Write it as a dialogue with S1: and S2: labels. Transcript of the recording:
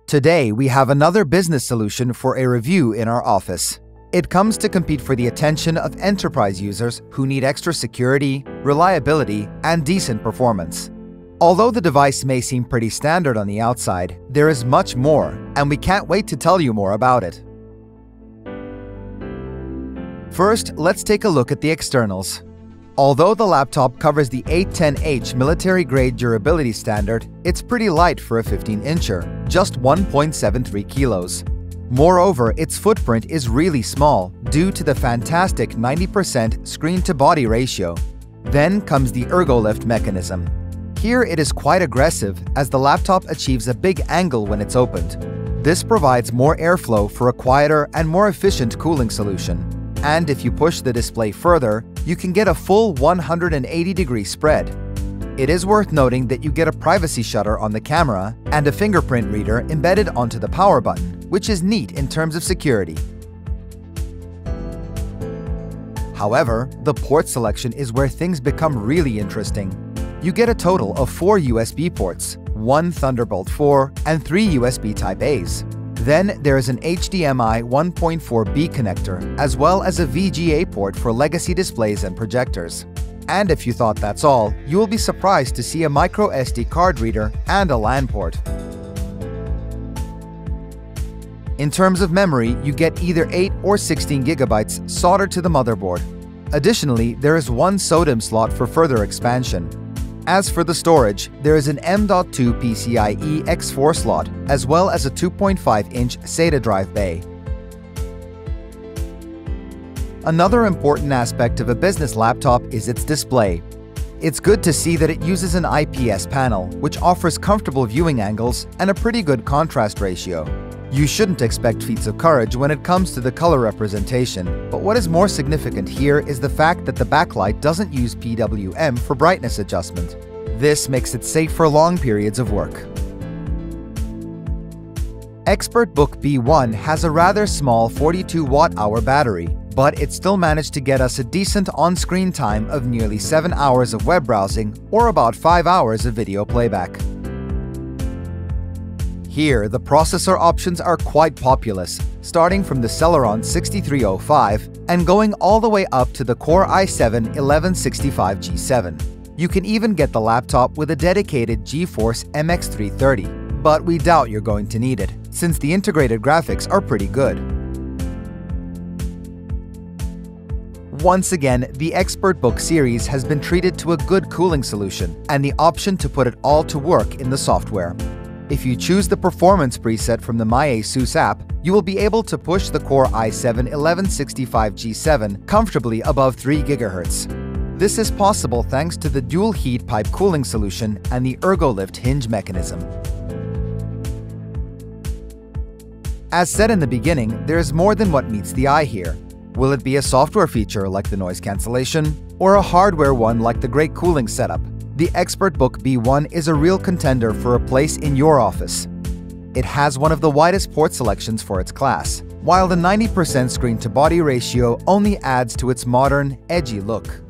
S1: Today, we have another business solution for a review in our office. It comes to compete for the attention of enterprise users who need extra security, reliability, and decent performance. Although the device may seem pretty standard on the outside, there is much more, and we can't wait to tell you more about it. First, let's take a look at the externals. Although the laptop covers the 810H military-grade durability standard, it's pretty light for a 15-incher, just 1.73 kilos. Moreover, its footprint is really small due to the fantastic 90% screen-to-body ratio. Then comes the ergo-lift mechanism. Here it is quite aggressive as the laptop achieves a big angle when it's opened. This provides more airflow for a quieter and more efficient cooling solution. And if you push the display further, you can get a full 180-degree spread. It is worth noting that you get a privacy shutter on the camera and a fingerprint reader embedded onto the power button, which is neat in terms of security. However, the port selection is where things become really interesting. You get a total of 4 USB ports, 1 Thunderbolt 4, and 3 USB Type-A's. Then there is an HDMI 1.4B connector, as well as a VGA port for legacy displays and projectors. And if you thought that's all, you will be surprised to see a micro SD card reader and a LAN port. In terms of memory, you get either 8 or 16 gigabytes soldered to the motherboard. Additionally, there is one SODIMM slot for further expansion. As for the storage, there is an M.2 PCIe X4 slot, as well as a 2.5-inch SATA drive bay. Another important aspect of a business laptop is its display. It's good to see that it uses an IPS panel, which offers comfortable viewing angles and a pretty good contrast ratio. You shouldn't expect feats of courage when it comes to the color representation, but what is more significant here is the fact that the backlight doesn't use PWM for brightness adjustment. This makes it safe for long periods of work. ExpertBook B1 has a rather small 42 watt-hour battery, but it still managed to get us a decent on-screen time of nearly 7 hours of web browsing or about 5 hours of video playback. Here, the processor options are quite populous, starting from the Celeron 6305 and going all the way up to the Core i7-1165G7. You can even get the laptop with a dedicated GeForce MX330, but we doubt you're going to need it, since the integrated graphics are pretty good. Once again, the ExpertBook series has been treated to a good cooling solution and the option to put it all to work in the software. If you choose the performance preset from the My ASUS app, you will be able to push the Core i7-1165G7 comfortably above 3 GHz. This is possible thanks to the dual heat pipe cooling solution and the ergo-lift hinge mechanism. As said in the beginning, there is more than what meets the eye here. Will it be a software feature like the noise cancellation, or a hardware one like the great cooling setup? The ExpertBook B1 is a real contender for a place in your office. It has one of the widest port selections for its class, while the 90% screen-to-body ratio only adds to its modern, edgy look.